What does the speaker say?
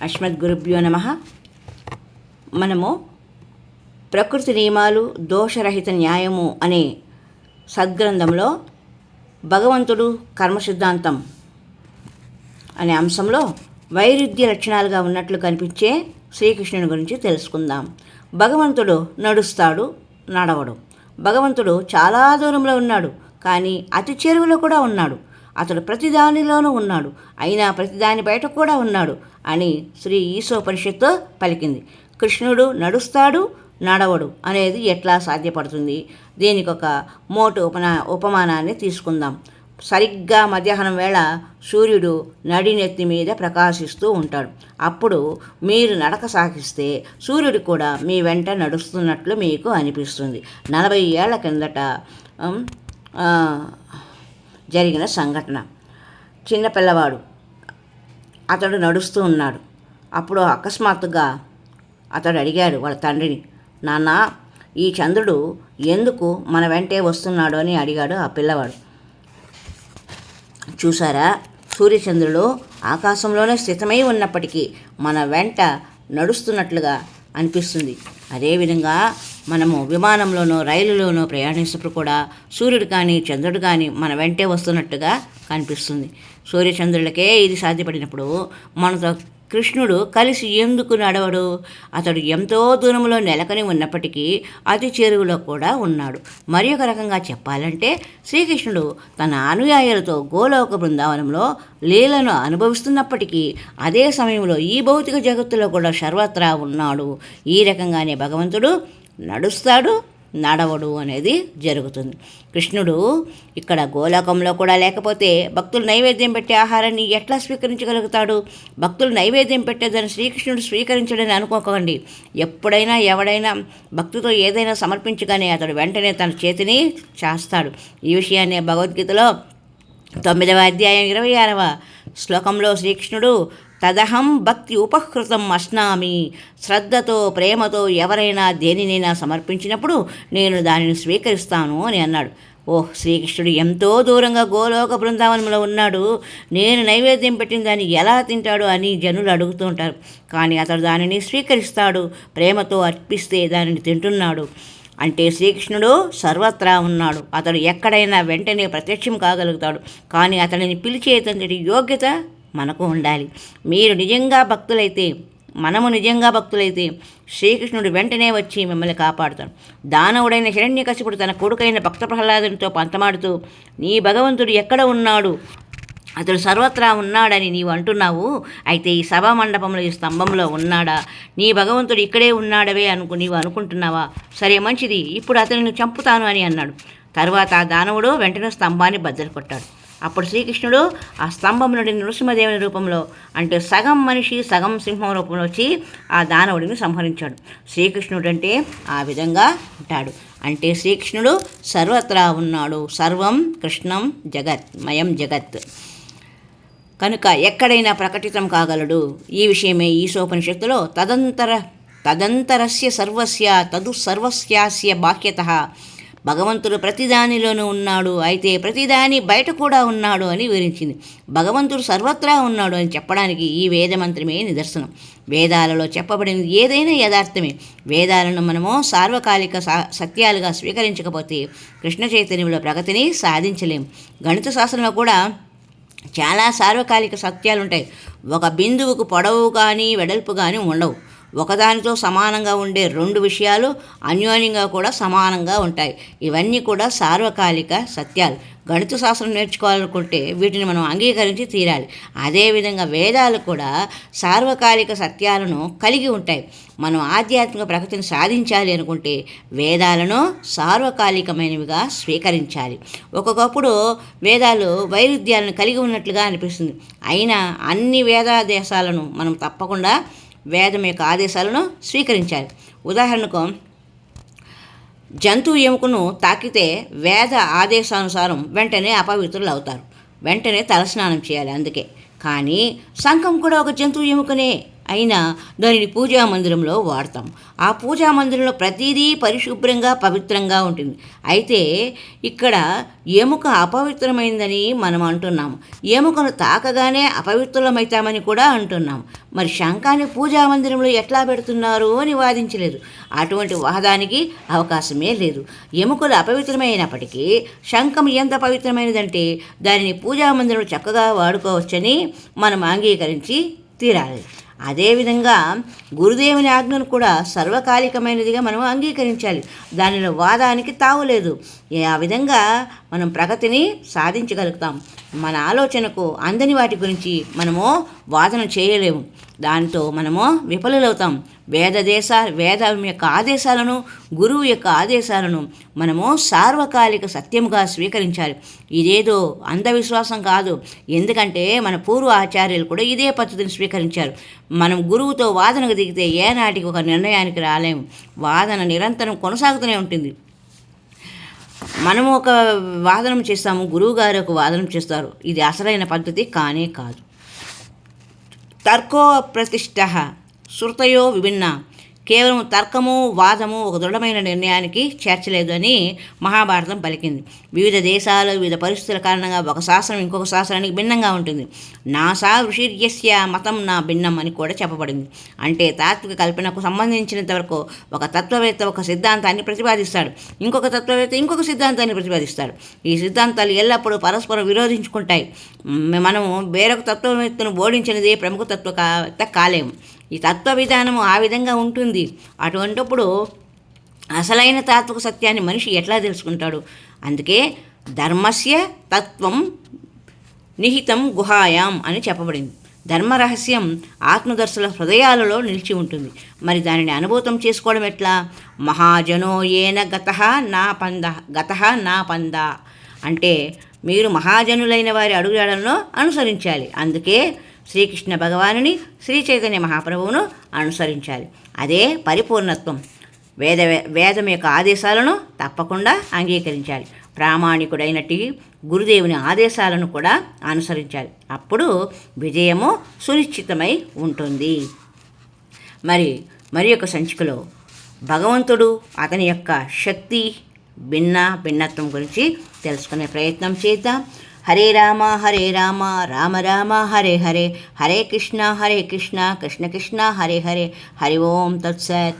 అస్మద్గురుభ్యో నమః. మనము ప్రకృతి నియమాలు దోషరహిత న్యాయము అనే సద్గ్రంథంలో భగవంతుడు కర్మ సిద్ధాంతం అనే అంశంలో వైరుధ్య లక్షణాలుగా ఉన్నట్లు కనిపించే శ్రీకృష్ణుని గురించి తెలుసుకుందాం. భగవంతుడు నడుస్తాడు, నడవడు. భగవంతుడు చాలా దూరంలో ఉన్నాడు, కానీ అతి చేరువలో కూడా ఉన్నాడు. అతడు ప్రతిదానిలోనూ ఉన్నాడు, అయినా ప్రతిదాని బయట కూడా ఉన్నాడు అని శ్రీ ఈశోపనిషత్తు పలికింది. కృష్ణుడు నడుస్తాడు, నడవడు అనేది ఎట్లా సాధ్యపడుతుంది? దీనికి ఒక మోటు ఉపమానాన్ని తీసుకుందాం. సరిగ్గా మధ్యాహ్నం వేళ సూర్యుడు నడినెత్తి మీద ప్రకాశిస్తూ ఉంటాడు. అప్పుడు మీరు నడక సాగిస్తే సూర్యుడు కూడా మీ వెంట నడుస్తున్నట్లు మీకు అనిపిస్తుంది. 40 ఏళ్ల కిందట జరిగిన సంఘటన. చిన్నపిల్లవాడు అతడు నడుస్తూ ఉన్నాడు. అప్పుడు అకస్మాత్తుగా అతడు అడిగాడు వాళ్ళ తండ్రిని, నాన్న, ఈ చంద్రుడు ఎందుకు మన వెంటే వస్తున్నాడు అని అడిగాడు ఆ పిల్లవాడు. చూసారా, సూర్యచంద్రుడు ఆకాశంలోనే స్థితమై ఉన్నప్పటికీ మన వెంట నడుస్తున్నట్లుగా అనిపిస్తుంది. అదేవిధంగా మనము విమానంలోనో రైలులోనో ప్రయాణిస్తున్నప్పుడు కూడా సూర్యుడు కానీ చంద్రుడు కానీ మన వెంటే వస్తున్నట్టుగా కనిపిస్తుంది. సూర్యచంద్రులకే ఇది సాధ్యపడినప్పుడు మనతో కృష్ణుడు కలిసి ఎందుకు నడవడు? అతడు ఎంతో దూరంలో నెలకొని ఉన్నప్పటికీ అతి చేరువలో కూడా ఉన్నాడు. మరి ఒక రకంగా చెప్పాలంటే శ్రీకృష్ణుడు తన అనుయాయులతో గోలోక బృందావనంలో లీలను అనుభవిస్తున్నప్పటికీ అదే సమయంలో ఈ భౌతిక జగత్తులో కూడా సర్వత్రా ఉన్నాడు. ఈ రకంగానే భగవంతుడు నడుస్తాడు, నడవడు అనేది జరుగుతుంది. కృష్ణుడు ఇక్కడ గోలోకంలో కూడా లేకపోతే భక్తులు నైవేద్యం పెట్టే ఆహారాన్ని ఎట్లా స్వీకరించగలుగుతాడు? భక్తులు నైవేద్యం పెట్టేదని శ్రీకృష్ణుడు స్వీకరించడని అనుకోకండి. ఎప్పుడైనా ఎవడైనా భక్తితో ఏదైనా సమర్పించగానే అతడు వెంటనే తన చేతిని చేస్తాడు. ఈ విషయాన్ని భగవద్గీతలో 9వ అధ్యాయం 26వ శ్లోకంలో శ్రీకృష్ణుడు తదహం భక్తి ఉపహృతం అశ్నామి, శ్రద్ధతో ప్రేమతో ఎవరైనా దేనినైనా సమర్పించినప్పుడు నేను దానిని స్వీకరిస్తాను అని అన్నాడు. ఓహ్, శ్రీకృష్ణుడు ఎంతో దూరంగా గోలోక బృందావనంలో ఉన్నాడు, నేను నైవేద్యం పెట్టిన దాన్ని ఎలా తింటాడు అని జనులు అడుగుతూ ఉంటారు. కానీ అతడు దానిని స్వీకరిస్తాడు, ప్రేమతో అర్పిస్తే దానిని తింటున్నాడు. అంటే శ్రీకృష్ణుడు సర్వత్రా ఉన్నాడు. అతడు ఎక్కడైనా వెంటనే ప్రత్యక్షం కాగలుగుతాడు. కానీ అతడిని పిలిచేటంతటి యోగ్యత మనకు ఉండాలి. మీరు నిజంగా భక్తులైతే, మనము నిజంగా భక్తులైతే శ్రీకృష్ణుడు వెంటనే వచ్చి మిమ్మల్ని కాపాడుతాడు. దానవుడైన హిరణ్యకశిపుడు తన కొడుకైన భక్త ప్రహ్లాదునితో పంతమాడుతూ, నీ భగవంతుడు ఎక్కడ ఉన్నాడు? అతడు సర్వత్రా ఉన్నాడని నీవు అంటున్నావు. అయితే ఈ సభా మండపంలో ఈ స్తంభంలో ఉన్నాడా? నీ భగవంతుడు ఇక్కడే ఉన్నాడవే నీవు అనుకుంటున్నావా? సరే, మంచిది, ఇప్పుడు అతనిని చంపుతాను అని అన్నాడు. తర్వాత ఆ దానవుడు వెంటనే స్తంభాన్ని బద్దలు కొట్టాడు. అప్పుడు శ్రీకృష్ణుడు ఆ స్తంభం నుండి నృసింహదేవుని రూపంలో, అంటే సగం మనిషి సగం సింహం రూపంలో వచ్చి ఆ దానవుడిని సంహరించాడు. శ్రీకృష్ణుడు అంటే ఆ విధంగా ఉంటాడు. అంటే శ్రీకృష్ణుడు సర్వత్రా ఉన్నాడు. సర్వం కృష్ణం జగత్ మయం జగత్ కనుక ఎక్కడైనా ప్రకటితం కాగలడు. ఈ విషయమే ఈశోపనిషత్తులో తదంతరస్య సర్వస్య తదు సర్వస్యాస్య బాహ్యతః, భగవంతుడు ప్రతిదానిలోనూ ఉన్నాడు, అయితే ప్రతిదాని బయట కూడా ఉన్నాడు అని వివరించింది. భగవంతుడు సర్వత్రా ఉన్నాడు అని చెప్పడానికి ఈ వేదమంత్రమే నిదర్శనం. వేదాలలో చెప్పబడినది ఏదైనా యథార్థమే. వేదాలను మనము సార్వకాలిక సత్యాలుగా స్వీకరించకపోతే కృష్ణ చైతన్యంలో ప్రగతిని సాధించలేం. గణిత శాస్త్రంలో కూడా చాలా సార్వకాలిక సత్యాలు ఉంటాయి. ఒక బిందువుకు పొడవు కానీ వెడల్పు కానీ ఉండవు. ఒకదానితో సమానంగా ఉండే 2 విషయాలు అన్యోన్యంగా కూడా సమానంగా ఉంటాయి. ఇవన్నీ కూడా సార్వకాలిక సత్యాలు. గణిత శాస్త్రం నేర్చుకోవాలనుకుంటే వీటిని మనం అంగీకరించి తీరాలి. అదేవిధంగా వేదాలు కూడా సార్వకాలిక సత్యాలను కలిగి ఉంటాయి. మనం ఆధ్యాత్మిక ప్రగతిని సాధించాలి అనుకుంటే వేదాలను సార్వకాలికమైనవిగా స్వీకరించాలి. ఒక్కొక్కప్పుడు వేదాలు వైరుధ్యాలను కలిగి ఉన్నట్లుగా అనిపిస్తుంది. అయినా అన్ని వేదాదేశాలను మనం తప్పకుండా వేదం యొక్క ఆదేశాలను స్వీకరించాలి. ఉదాహరణకు, జంతువు ఎముకను తాకితే వేద ఆదేశానుసారం వెంటనే అపవిత్రులు అవుతారు, వెంటనే తలస్నానం చేయాలి అందుకే. కానీ శంఖం కూడా ఒక జంతువు ఎముకనే, అయినా దానిని పూజా మందిరంలో వాడతాం. ఆ పూజా మందిరంలో ప్రతిదీ పరిశుభ్రంగా పవిత్రంగా ఉంటుంది. అయితే ఇక్కడ ఎముక అపవిత్రమైందని మనం అంటున్నాము. ఎముకను తాకగానే అపవిత్రమవుతామని కూడా అంటున్నాము. మరి శంఖాన్ని పూజా మందిరంలో ఎట్లా పెడుతున్నారు అని వాదించలేదు. అటువంటి వాదానికి అవకాశమే లేదు. ఎముకలు అపవిత్రమైనప్పటికీ శంఖం ఎంత పవిత్రమైనదంటే దానిని పూజా మందిరంలో చక్కగా వాడుకోవచ్చని మనం అంగీకరించి తీరాలి. అదేవిధంగా గురుదేవుని ఆజ్ఞను కూడా సర్వకాలికమైనదిగా మనం అంగీకరించాలి. దానిలో వాదానికి తావులేదు. ఆ విధంగా మనం ప్రగతిని సాధించగలుగుతాం. మన ఆలోచనకు అందని వాటి గురించి మనము వాదన చేయలేము. దాంతో మనము విఫలులవుతాం. వేదం యొక్క ఆదేశాలను, గురువు యొక్క ఆదేశాలను మనము సార్వకాలిక సత్యముగా స్వీకరించాలి. ఇదేదో అంధవిశ్వాసం కాదు. ఎందుకంటే మన పూర్వ ఆచార్యులు కూడా ఇదే పద్ధతిని స్వీకరించారు. మనం గురువుతో వాదనకు దిగితే ఏనాటికి ఒక నిర్ణయానికి రాలేము. వాదన నిరంతరం కొనసాగుతూనే ఉంటుంది. మనము ఒక వాదనం చేస్తాము, గురువుగారు ఒక వాదనం చేస్తారు. ఇది అసలైన పద్ధతి కానే కాదు. తర్కో ప్రతిష్ఠ శృతయో విభిన్న. కేవలం తర్కము, వాదము ఒక దృఢమైన నిర్ణయానికి చేర్చలేదు అని మహాభారతం పలికింది. వివిధ దేశాలు, వివిధ పరిస్థితుల కారణంగా ఒక శాస్త్రం ఇంకొక శాస్త్రానికి భిన్నంగా ఉంటుంది. నాసా ఋషిర్యస్య మతం నా భిన్నం అని కూడా చెప్పబడింది. అంటే తాత్విక కల్పనకు సంబంధించినంత వరకు ఒక తత్వవేత్త ఒక సిద్ధాంతాన్ని ప్రతిపాదిస్తాడు, ఇంకొక తత్వవేత్త ఇంకొక సిద్ధాంతాన్ని ప్రతిపాదిస్తాడు. ఈ సిద్ధాంతాలు ఎల్లప్పుడూ పరస్పరం విరోధించుకుంటాయి. మనము వేరొక తత్వవేత్తను బోధించినది ప్రముఖ తత్వవేత్త కాలేము. ఈ తత్వ విధానము ఆ విధంగా ఉంటుంది. అటువంటిప్పుడు అసలైన తాత్విక సత్యాన్ని మనిషి ఎట్లా తెలుసుకుంటాడు? అందుకే ధర్మస్య తత్వం నిహితం గుహాయాం అని చెప్పబడింది. ధర్మరహస్యం ఆత్మదర్శుల హృదయాలలో నిలిచి ఉంటుంది. మరి దానిని అనుభూతం చేసుకోవడం ఎట్లా? మహాజనో ఏన గతః నా పంద అంటే మీరు మహాజనులైన వారి అడుగుజాడలను అనుసరించాలి. అందుకే శ్రీకృష్ణ భగవానుని, శ్రీ చైతన్య మహాప్రభువును అనుసరించాలి. అదే పరిపూర్ణత్వం. వేదం యొక్క ఆదేశాలను తప్పకుండా అంగీకరించాలి. ప్రామాణికుడైనట్టి గురుదేవుని ఆదేశాలను కూడా అనుసరించాలి. అప్పుడు విజయము సునిశ్చితమై ఉంటుంది. మరి యొక్క సంచికలో భగవంతుడు, అతని యొక్క శక్తి, భిన్నత్వం గురించి తెలుసుకునే ప్రయత్నం చేద్దాం. హరే రామ రామ రామ హరే హరే, హరే కృష్ణ కృష్ణ కృష్ణ హరే హరే. హరి ఓం తత్సత్.